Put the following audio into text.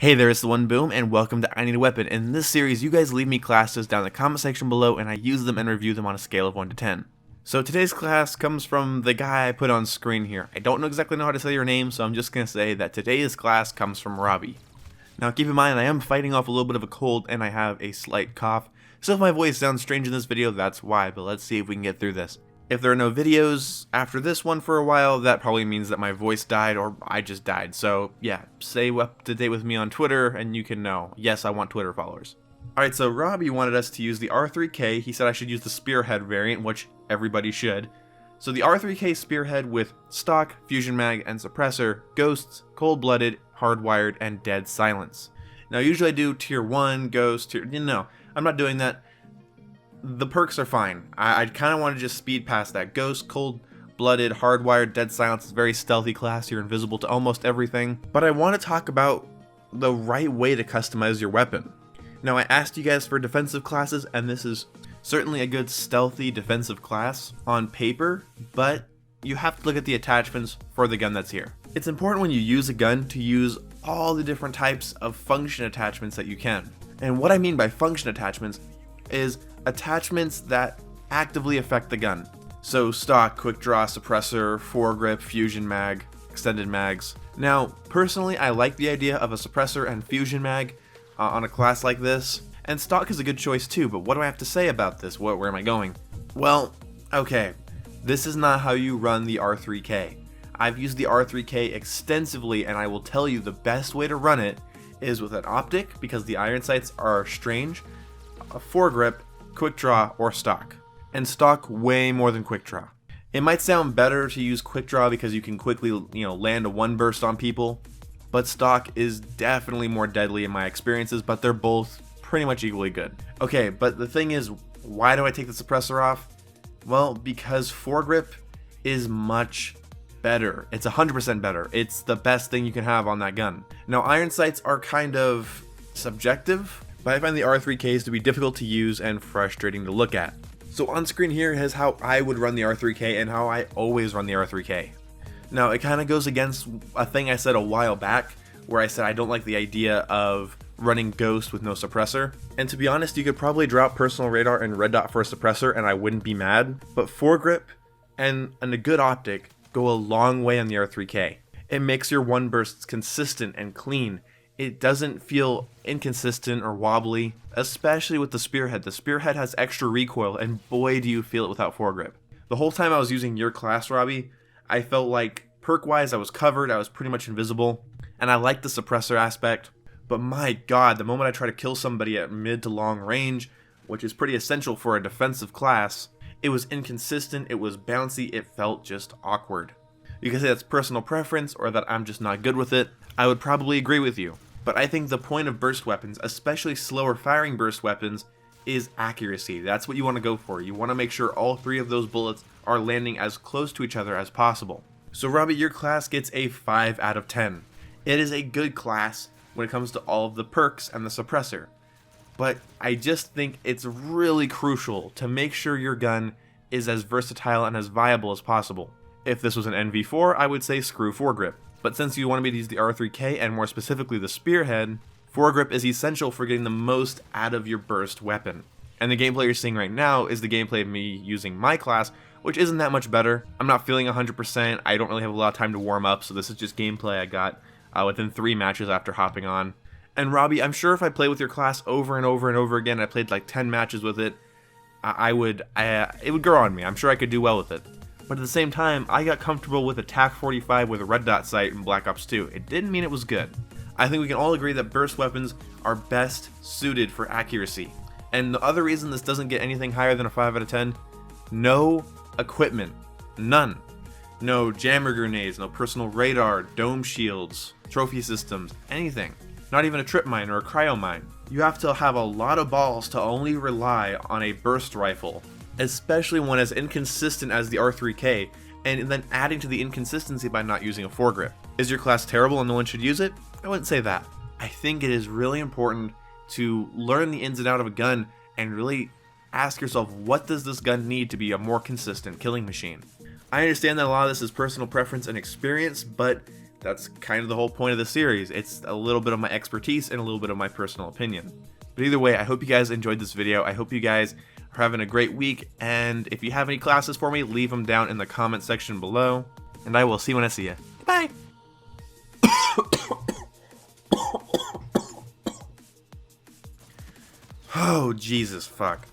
Hey there, it's the One Boom, and welcome to I Need a Weapon. In this series, you guys leave me classes down in the comment section below, and I use them and review them on a scale of 1 to 10. So today's class comes from the guy I put on screen here. I don't exactly know how to say your name, so I'm just going to say that today's class comes from Robbie. Now keep in mind, I am fighting off a little bit of a cold, and I have a slight cough. So if my voice sounds strange in this video, that's why, but let's see if we can get through this. If there are no videos after this one for a while, that probably means that my voice died or I just died. So yeah, stay up to date with me on Twitter and you can know. Yes, I want Twitter followers. Alright, so Robbie wanted us to use the R3K. He said I should use the Spearhead variant, which everybody should. So the R3K Spearhead with stock, fusion mag, and suppressor, ghosts, cold-blooded, hardwired, and dead silence. Now usually I do tier 1, ghost, I'm not doing that. The perks are fine. I kind of want to just speed past that. Ghost, cold-blooded, hardwired, dead silence is very stealthy class. You're invisible to almost everything. But I want to talk about the right way to customize your weapon. Now I asked you guys for defensive classes, and this is certainly a good stealthy defensive class on paper, but you have to look at the attachments for the gun that's here. It's important when you use a gun to use all the different types of function attachments that you can. And what I mean by function attachments is attachments that actively affect the gun. So stock, quick draw, suppressor, foregrip, fusion mag, extended mags. Now, personally, I like the idea of a suppressor and fusion mag on a class like this, and stock is a good choice too, but what do I have to say about this? Where am I going? Well, okay, this is not how you run the R3K. I've used the R3K extensively, and I will tell you the best way to run it is with an optic, because the iron sights are strange, a foregrip, quick draw, or stock. And stock way more than quick draw. It might sound better to use quick draw because you can quickly, land a one burst on people, but stock is definitely more deadly in my experiences, but they're both pretty much equally good. Okay, but the thing is, why do I take the suppressor off? Well, because foregrip is much better. It's 100% better. It's the best thing you can have on that gun. Now, iron sights are kind of subjective, but I find the R3Ks to be difficult to use and frustrating to look at. So on screen here is how I would run the R3K and how I always run the R3K. Now it kind of goes against a thing I said a while back where I said I don't like the idea of running ghost with no suppressor. And to be honest, you could probably drop personal radar and red dot for a suppressor and I wouldn't be mad. But foregrip and a good optic go a long way on the R3K. It makes your one bursts consistent and clean. It doesn't feel inconsistent or wobbly, especially with the Spearhead. The Spearhead has extra recoil, and boy do you feel it without foregrip. The whole time I was using your class, Robbie, I felt like perk-wise I was covered, I was pretty much invisible, and I liked the suppressor aspect, but my god, the moment I try to kill somebody at mid to long range, which is pretty essential for a defensive class, it was inconsistent, it was bouncy, it felt just awkward. You can say that's personal preference, or that I'm just not good with it. I would probably agree with you. But I think the point of burst weapons, especially slower firing burst weapons, is accuracy. That's what you want to go for. You want to make sure all three of those bullets are landing as close to each other as possible. So Robbie, your class gets a 5 out of 10. It is a good class when it comes to all of the perks and the suppressor. But I just think it's really crucial to make sure your gun is as versatile and as viable as possible. If this was an NV4, I would say screw foregrip. But since you want me to use the R3K and more specifically the Spearhead, foregrip is essential for getting the most out of your burst weapon. And the gameplay you're seeing right now is the gameplay of me using my class, which isn't that much better. I'm not feeling 100%, I don't really have a lot of time to warm up, so this is just gameplay I got within 3 matches after hopping on. And Robbie, I'm sure if I play with your class over and over and over again, I played like 10 matches with it, it would grow on me. I'm sure I could do well with it. But at the same time, I got comfortable with a TAC 45 with a red dot sight in Black Ops 2. It didn't mean it was good. I think we can all agree that burst weapons are best suited for accuracy. And the other reason this doesn't get anything higher than a 5 out of 10, no equipment. None. No jammer grenades, no personal radar, dome shields, trophy systems, anything. Not even a trip mine or a cryo mine. You have to have a lot of balls to only rely on a burst rifle, especially one as inconsistent as the R3K, and then adding to the inconsistency by not using a foregrip. Is your class terrible and no one should use it? I wouldn't say that. I think it is really important to learn the ins and outs of a gun and really ask yourself, what does this gun need to be a more consistent killing machine? I understand that a lot of this is personal preference and experience, but that's kind of the whole point of the series. It's a little bit of my expertise and a little bit of my personal opinion. But either way, I hope you guys enjoyed this video. I hope you guys are having a great week, and if you have any classes for me, leave them down in the comment section below, and I will see you when I see you. Bye! Oh, Jesus, fuck.